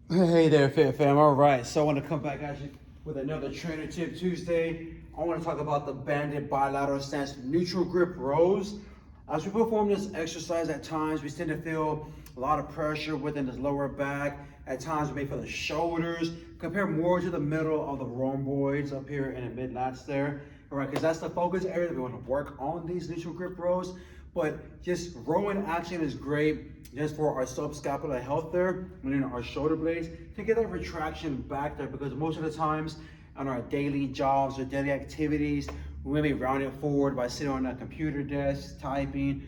Hey there, Fit Fam. All right, so I want to come back at you with another Trainer Tip Tuesday. I want to talk about the Banded Bilateral Stance Neutral Grip Rows. As we perform this exercise, at times we tend to feel a lot of pressure within the lower back. At times we may feel the shoulders. Compare more to the middle of the rhomboids up here in the mid lats there. All right, because that's the focus area that we want to work on these neutral grip rows. But just rowing action is great just for our subscapular health there, and then our shoulder blades to get that retraction back there, because most of the times on our daily jobs or daily activities, we may be rounded forward by sitting on a computer desk, typing,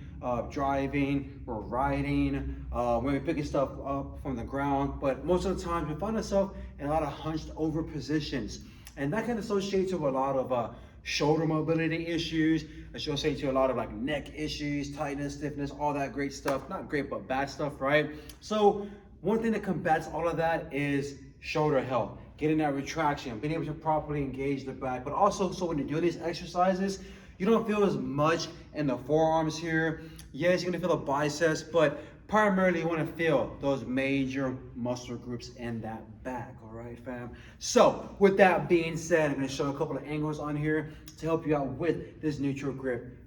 driving, or riding, maybe picking stuff up from the ground. But most of the time, we find ourselves in a lot of hunched over positions. And that can associate to a lot of shoulder mobility issues, associate to a lot of like neck issues, tightness, stiffness, all that great stuff. Not great, but bad stuff, right? So one thing that combats all of that is shoulder health, getting that retraction, being able to properly engage the back. But also, so when you're doing these exercises, you don't feel as much in the forearms here. Yes, you're gonna feel the biceps, but primarily you want to feel those major muscle groups in that back. All right, fam. So with that being said, I'm going to show a couple of angles on here to help you out with this neutral grip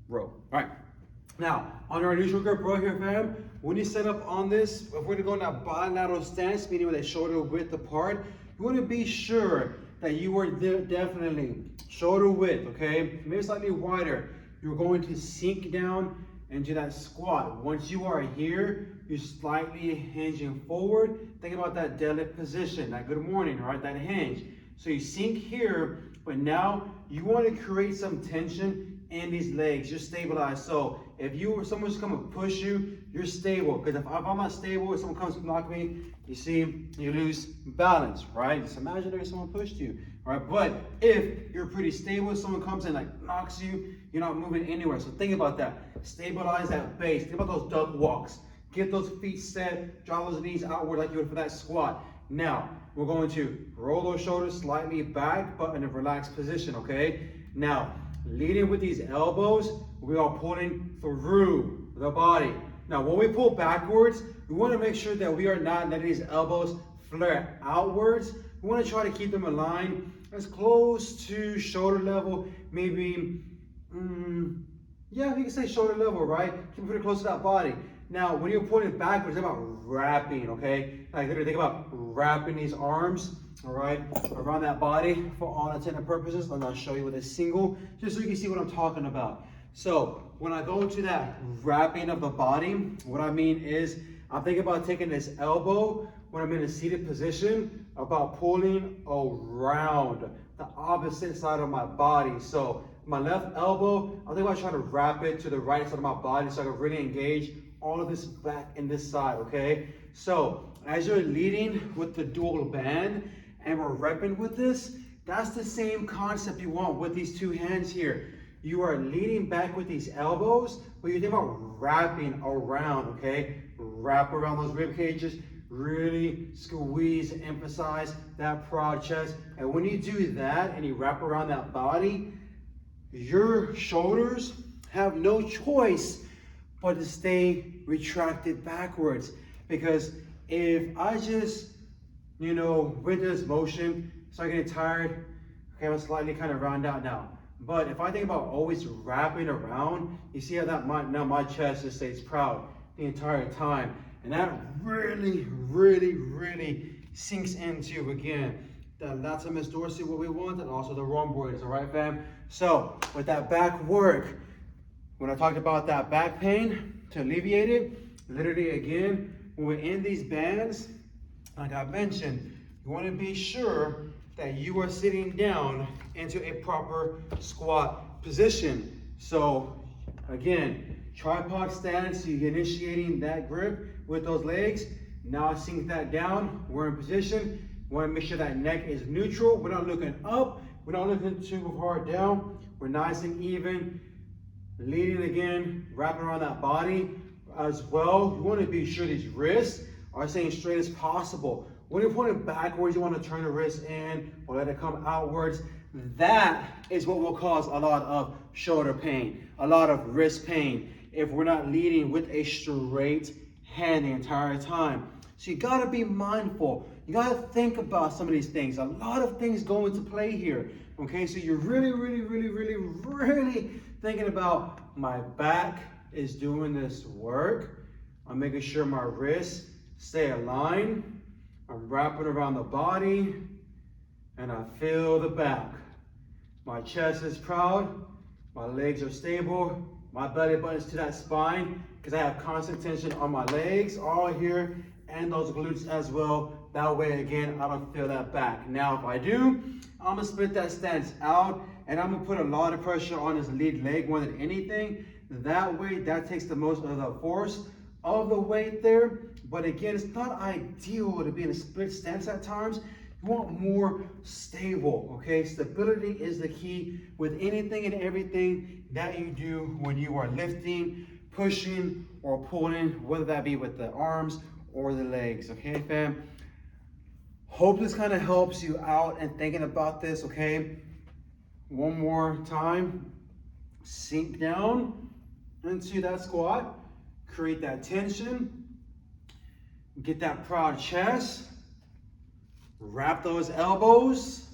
row. All right. Now, on our neutral grip row here, fam, when you set up on this, if we're going to go in that bilateral stance, meaning with a shoulder width apart, you want to be sure that you are definitely shoulder width, okay? Maybe slightly wider. You're going to sink down into that squat. Once you are here, you're slightly hinging forward. Think about that deadlift position, that good morning, right? That hinge. So you sink here, but now you want to create some tension in these legs. You're stabilized. So if you or someone's come and push you, you're stable. Because if I'm not stable, if someone comes to knock me, you see, you lose balance, right? Just imagine there's someone pushed you, right? But if you're pretty stable, someone comes and like knocks you, you're not moving anywhere. So think about that. Stabilize that base. Think about those duck walks. Get those feet set, draw those knees outward like you would for that squat. Now, we're going to roll those shoulders slightly back, but in a relaxed position, okay? Now, leading with these elbows, we are pulling through the body. Now, when we pull backwards, we want to make sure that we are not letting these elbows flare outwards. We want to try to keep them aligned as close to shoulder level, maybe, yeah, you can say shoulder level, right? Keep it pretty close to that body. Now, when you're pulling backwards, think about wrapping, okay? Like literally think about wrapping these arms, all right, around that body for all intents and purposes. And I'll show you with a single, just so you can see what I'm talking about. So when I go to that wrapping of the body, what I mean is I'm thinking about taking this elbow when I'm in a seated position, about pulling around the opposite side of my body. So my left elbow, I think about trying to wrap it to the right side of my body so I can really engage all of this back and this side, okay? So as you're leading with the dual band and we're repping with this, that's the same concept you want with these two hands here. You are leaning back with these elbows, but you think about wrapping around, okay? Wrap around those rib cages, really squeeze, emphasize that broad chest. And when you do that and you wrap around that body, your shoulders have no choice but to stay retracted backwards. Because if I just, with this motion, start getting tired, okay, I'm slightly kind of round out now. But if I think about always wrapping around, you see how that now my chest just stays proud the entire time. And that really, really, really sinks into, again, the latissimus dorsi, what we want, and also the rhomboids, all right, fam? So with that back work, when I talked about that back pain, to alleviate it, literally again, when we're in these bands, like I mentioned, you want to be sure that you are sitting down into a proper squat position. So again, tripod stance, you're initiating that grip with those legs. Now sink that down, we're in position. We want to make sure that neck is neutral. We're not looking up, we're not looking too hard down. We're nice and even. Leading again, wrapping around that body as well. You want to be sure these wrists are staying straight as possible. When you're pointing backwards, you want to turn the wrist in or let it come outwards. That is what will cause a lot of shoulder pain, a lot of wrist pain, if we're not leading with a straight hand the entire time. So you gotta be mindful. You gotta think about some of these things. A lot of things go into play here. Okay, so you're really thinking about my back is doing this work. I'm making sure my wrists stay aligned. I'm wrapping around the body and I feel the back. My chest is proud. My legs are stable. My belly button is to that spine because I have constant tension on my legs all here and those glutes as well. That way, again, I don't feel that back. Now, if I do, I'm gonna split that stance out and I'm gonna put a lot of pressure on this lead leg more than anything. That way, that takes the most of the force of the weight there. But again, it's not ideal to be in a split stance at times. You want more stable, okay? Stability is the key with anything and everything that you do when you are lifting, pushing, or pulling, whether that be with the arms or the legs, okay, fam? Hope this kind of helps you out and thinking about this, okay? One more time, sink down into that squat, create that tension, get that proud chest, wrap those elbows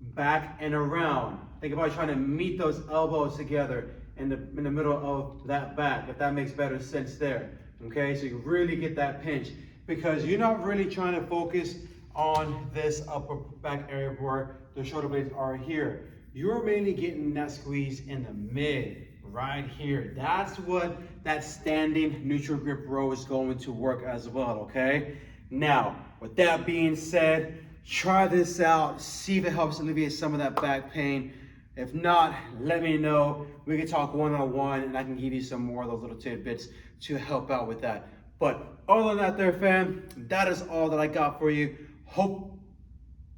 back and around. Think about trying to meet those elbows together in the middle of that back, if that makes better sense there. Okay, so you really get that pinch because you're not really trying to focus on this upper back area where the shoulder blades are here. You're mainly getting that squeeze in the mid, right here. That's what that standing neutral grip row is going to work as well, okay? Now, with that being said, try this out, see if it helps alleviate some of that back pain. If not, let me know. We can talk one-on-one and I can give you some more of those little tidbits to help out with that. But other than that there, fam, that is all that I got for you. Hope,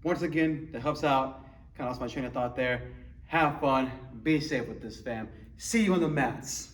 once again, that helps out. Kind of lost my train of thought there. Have fun, be safe with this, fam. See you on the mats.